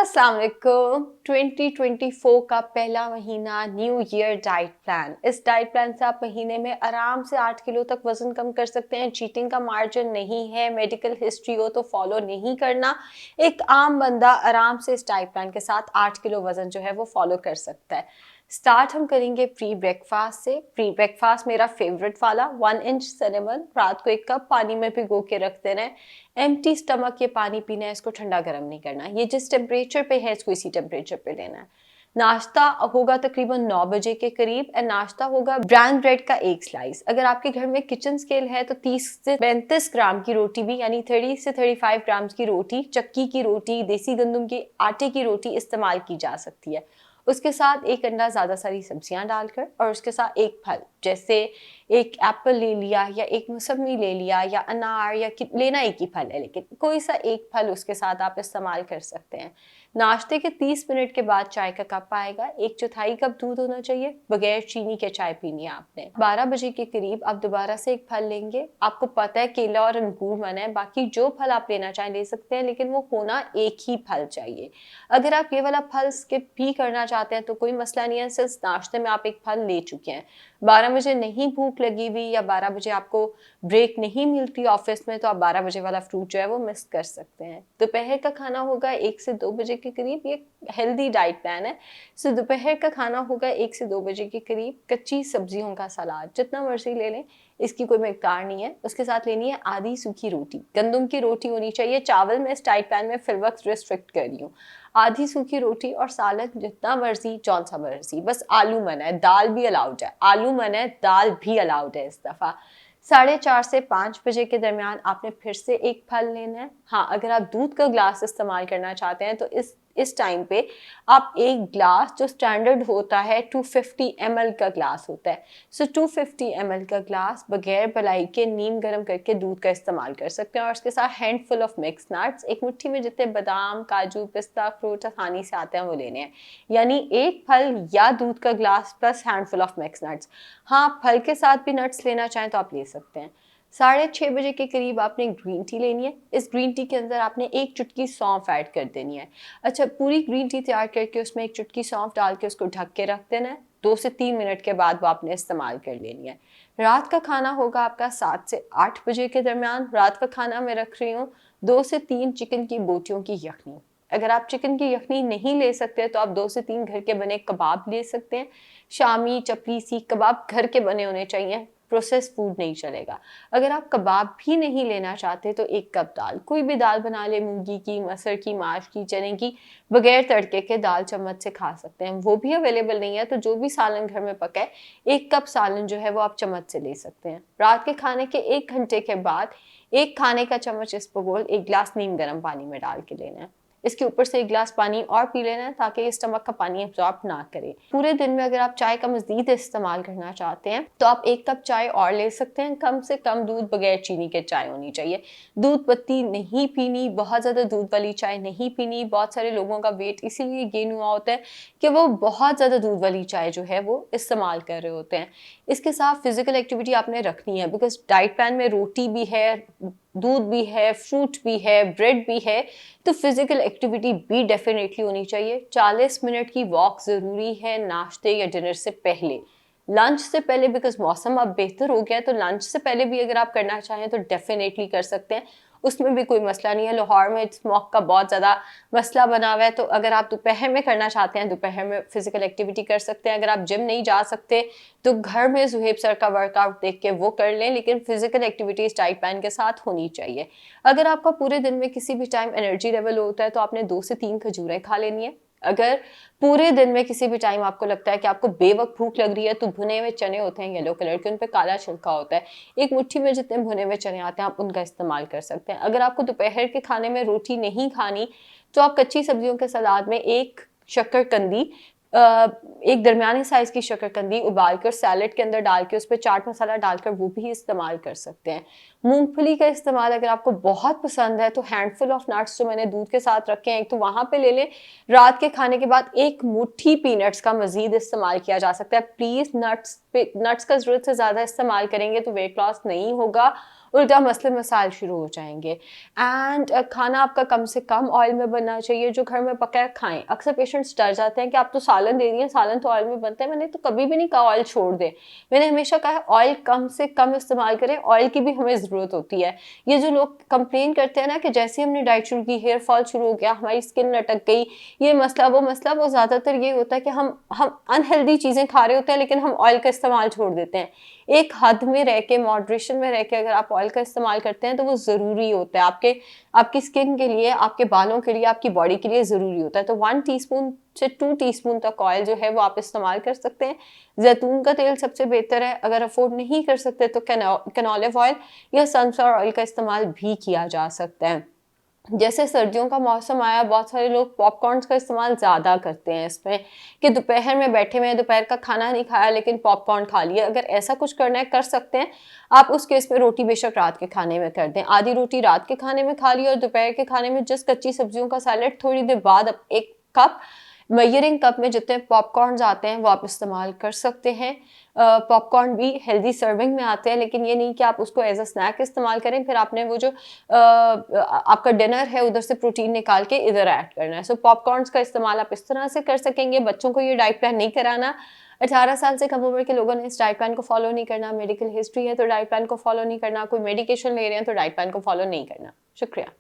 अस्सलाम वालेकुम। 2024 का पहला महीना, न्यू ईयर डाइट प्लान। इस डाइट प्लान से आप महीने में आराम से 8 किलो तक वजन कम कर सकते हैं। चीटिंग का मार्जिन नहीं है, मेडिकल हिस्ट्री हो तो फॉलो नहीं करना। एक आम बंदा आराम से इस डाइट प्लान के साथ 8 किलो वजन जो है वो फॉलो कर सकता है। स्टार्ट हम करेंगे प्री ब्रेकफास्ट से। प्री ब्रेकफास्ट मेरा फेवरेट वाला 1 इंच सिनेमन रात को 1 कप पानी में भिगो के रख देना है। एम्प्टी स्टमक ये पानी पीना है, इसको ठंडा गर्म नहीं करना। ये जिस टेम्परेचर पे है इसको इसी टेम्परेचर पे लेना है। नाश्ता होगा तकरीबन 9 बजे के करीब एंड नाश्ता होगा ब्राउन ब्रेड का 1 स्लाइस। अगर आपके घर में किचन स्केल है तो 30 से 35 ग्राम की रोटी भी, यानी 30 से 35 ग्राम की रोटी, चक्की की रोटी, देसी गंदम के आटे की रोटी इस्तेमाल की जा सकती है। उसके साथ 1 अंडा, ज़्यादा सारी सब्जियां डालकर, और उसके साथ 1 फल, जैसे 1 एप्पल ले लिया या 1 मौसमी ले लिया या अनार, या लेना एक ही फल है लेकिन कोई सा 1 फल उसके साथ आप इस्तेमाल कर सकते हैं। नाश्ते के 30 मिनट के बाद चाय का कप आएगा। 1/4 कप दूध होना चाहिए, बगैर चीनी के चाय पीनी है आपने। 12 बजे के करीब आप दोबारा से 1 फल लेंगे। आपको पता है केला और अंगूर मना है, बाकी जो फल आप लेना चाहें ले सकते हैं, लेकिन वो होना एक ही फल चाहिए। अगर आप ये वाला फल स्किप भी करना चाहते हैं तो कोई मसला नहीं है, सिर्फ नाश्ते में आप 1 फल ले चुके हैं। 12 बजे नहीं भूख लगी हुई या 12 बजे आपको ब्रेक नहीं मिलती ऑफिस में, तो आप 12 बजे वाला फ्रूट जो है वो मिस कर सकते हैं। दोपहर का खाना होगा 1 से 2 बजे के करीब। ये हेल्दी डाइट प्लान है। सो दोपहर का खाना होगा 1 से 2 बजे के करीब। कच्ची सब्जियों का सलाद जितना मर्जी ले लें, इसकी कोई मिकदार नहीं है। उसके साथ लेनी है आधी सूखी रोटी, गंदम की रोटी होनी चाहिए। चावल मैं इस डाइट प्लान में फिल वक्त रिस्ट्रिक्ट कर रही हूँ। आधी सूखी रोटी और सालन जितना मर्जी, जौन सा मर्जी, बस आलू मना है, दाल भी अलाउड है। आलू मना है, दाल भी अलाउड है इस दफ़ा। 4:30 से 5 बजे के दरमियान आपने फिर से 1 फल लेना है। हाँ, अगर आप दूध का ग्लास इस्तेमाल करना चाहते हैं तो इस टाइम पे आप 1 ग्लास, जो स्टैंडर्ड होता है 250 ml का ग्लास होता है, सो 250 ml का ग्लास बगैर मलाई के नीम गर्म करके दूध का इस्तेमाल कर सकते हैं। और उसके साथ हैंडफुल ऑफ मिक्स नट्स, 1 मुट्ठी में जितने बादाम, काजू, पिस्ता, फ्रूट आसानी से आते हैं वो लेने हैं। यानी 1 फल या दूध का glass plus handful of mix nuts. हाँ, फल के साथ भी नट्स लेना चाहें तो आप ले सकते हैं। 6:30 बजे के करीब आपने ग्रीन टी लेनी है। इस ग्रीन टी के अंदर आपने 1 चुटकी सौंफ ऐड कर देनी है। अच्छा, पूरी ग्रीन टी तैयार करके उसमें 1 चुटकी सौंफ डाल के उसको ढक के रख देना है। 2 से 3 मिनट के बाद वो आपने इस्तेमाल कर लेनी है। रात का खाना होगा आपका 7 से 8 बजे के दरमियान। रात का खाना मैं रख रही हूँ 2 से 3 चिकन की बोटियों की यखनी। अगर आप चिकन की यखनी नहीं ले सकते तो आप 2 से 3 घर के बने कबाब ले सकते हैं। शामी, चपली, सीख कबाब घर के बने होने चाहिए, प्रोसेस फूड नहीं चलेगा। अगर आप कबाब भी नहीं लेना चाहते तो 1 कप दाल, कोई भी दाल बना ले, मूंगी की, मसर की, माश की, चने की, बगैर तड़के के दाल चम्मच से खा सकते हैं। वो भी अवेलेबल नहीं है तो जो भी सालन घर में पका है, 1 कप सालन जो है वो आप चम्मच से ले सकते हैं। रात के खाने के 1 घंटे के बाद 1 खाने का चम्मच इसबगोल 1 गिलास नीम गर्म पानी में डाल के लेना है। इसके ऊपर से 1 गिलास पानी और पी लेना है ताकि स्टमक का पानी एब्जॉर्ब ना करे। पूरे दिन में अगर आप चाय का मज़ीद इस्तेमाल करना चाहते हैं तो आप 1 कप चाय और ले सकते हैं। कम से कम दूध बगैर चीनी के चाय होनी चाहिए। दूध पत्ती नहीं पीनी, बहुत ज़्यादा दूध वाली चाय नहीं पीनी। बहुत सारे लोगों का वेट इसीलिए गेन हुआ होता है कि वो बहुत ज़्यादा दूध वाली चाय जो है वो इस्तेमाल कर रहे होते हैं। इसके साथ फिजिकल एक्टिविटी आपने रखनी है, बिकॉज डाइट प्लान में रोटी भी है, दूध भी है, फ्रूट भी है, ब्रेड भी है, तो फिजिकल एक्टिविटी भी डेफिनेटली होनी चाहिए। 40 मिनट की वॉक ज़रूरी है नाश्ते या डिनर से पहले। लंच से पहले बिकॉज मौसम अब बेहतर हो गया है तो लंच से पहले भी अगर आप करना चाहें तो डेफिनेटली कर सकते हैं, उसमें भी कोई मसला नहीं है। लाहौर में स्मोक का बहुत ज़्यादा मसला बना हुआ है, तो अगर आप दोपहर में करना चाहते हैं दोपहर में फिजिकल एक्टिविटी कर सकते हैं। अगर आप जिम नहीं जा सकते तो घर में सुहेब सर का वर्कआउट देख के वो कर लें, लेकिन फिजिकल एक्टिविटी इस डाइट प्लान के साथ होनी चाहिए। अगर आपका पूरे दिन में किसी भी टाइम एनर्जी लेवल होता है तो आपने 2 से 3 खजूरें खा लेनी है। अगर पूरे दिन में किसी भी टाइम आपको लगता है कि आपको बेवक्त भूख लग रही है तो भुने हुए चने होते हैं येलो कलर के, उन पे काला छिलका होता है, 1 मुट्ठी में जितने भुने हुए चने आते हैं आप उनका इस्तेमाल कर सकते हैं। अगर आपको दोपहर के खाने में रोटी नहीं खानी तो आप कच्ची सब्जियों के सलाद में 1 शक्करकंदी, एक दरमियाने साइज की शक्करकंदी उबाल कर सैलेड के अंदर डाल के उस पर चाट मसाला डालकर वो भी इस्तेमाल कर सकते हैं। मूंगफली का इस्तेमाल अगर आपको बहुत पसंद है तो हैंडफुल ऑफ नट्स जो मैंने दूध के साथ रखे हैं एक तो वहाँ पे ले लें। रात के खाने के बाद एक मुट्ठी पीनट्स का मज़ीद इस्तेमाल किया जा सकता है। प्लीज़ नट्स का ज़रूरत से ज़्यादा इस्तेमाल करेंगे तो वेट लॉस नहीं होगा, उल्टा मसले मसाइल शुरू हो जाएंगे। एंड खाना आपका कम से कम ऑयल में बनना चाहिए, जो घर में पका है खाएं। अक्सर पेशेंट्स डर जाते हैं कि आप तो सालन दे दिए, सालन तो ऑयल में बनता है। मैंने तो कभी भी नहीं कहा ऑयल छोड़ दें, मैंने हमेशा कहा है ऑयल कम से कम इस्तेमाल करें, ऑयल की भी हमें ज़रूरत होती है। ये जो लोग कंप्लेन करते हैं ना कि जैसे हमने डाइट शुरू की हेयर फॉल शुरू हो गया, हमारी स्किन लटक गई, ये मसला वो ज़्यादातर ये होता है कि हम अनहेल्दी चीज़ें खा रहे होते हैं लेकिन हम ऑयल का इस्तेमाल छोड़ देते हैं। एक हद में रह के, मॉडरेशन में रह के अगर आप ऑयल का इस्तेमाल करते हैं तो वो ज़रूरी होता है आपकी स्किन के लिए, आपके बालों के लिए, आपकी बॉडी के लिए ज़रूरी होता है। तो 1 टीस्पून से 2 टीस्पून तक ऑयल जो है वो आप इस्तेमाल कर सकते हैं। जैतून का तेल सबसे बेहतर है। अगर अफोर्ड नहीं कर सकते तो कैनोलिव ऑयल या सनफ्लावर ऑयल का इस्तेमाल भी किया जा सकता है। जैसे सर्दियों का मौसम आया, बहुत सारे लोग पॉपकॉर्न्स का इस्तेमाल ज़्यादा करते हैं इसमें, कि दोपहर में बैठे हुए हैं, दोपहर का खाना नहीं खाया लेकिन पॉपकॉर्न खा लिया। अगर ऐसा कुछ करना है कर सकते हैं आप। उस केस में रोटी बेशक रात के खाने में कर दें, आधी रोटी रात के खाने में खा ली और दोपहर के खाने में जस्ट कच्ची सब्जियों का सैलेड, थोड़ी देर बाद एक कप मेजरिंग कप में जितने पॉपकॉर्न्स आते हैं वो आप इस्तेमाल कर सकते हैं। पॉपकॉर्न भी हेल्दी सर्विंग में आते हैं, लेकिन ये नहीं कि आप उसको एज अ स्नैक इस्तेमाल करें, फिर आपने वो जो आपका डिनर है उधर से प्रोटीन निकाल के इधर ऐड करना है। सो पॉपकॉर्न्स का इस्तेमाल आप इस तरह से कर सकेंगे। बच्चों को ये डाइट प्लान नहीं कराना। 18 साल से कम उम्र के लोगों ने इस डाइट प्लान को फॉलो नहीं करना। मेडिकल हिस्ट्री है तो डाइट प्लान को फॉलो नहीं करना। कोई मेडिकेशन ले रहे हैं तो डाइट प्लान को फॉलो नहीं करना। शुक्रिया।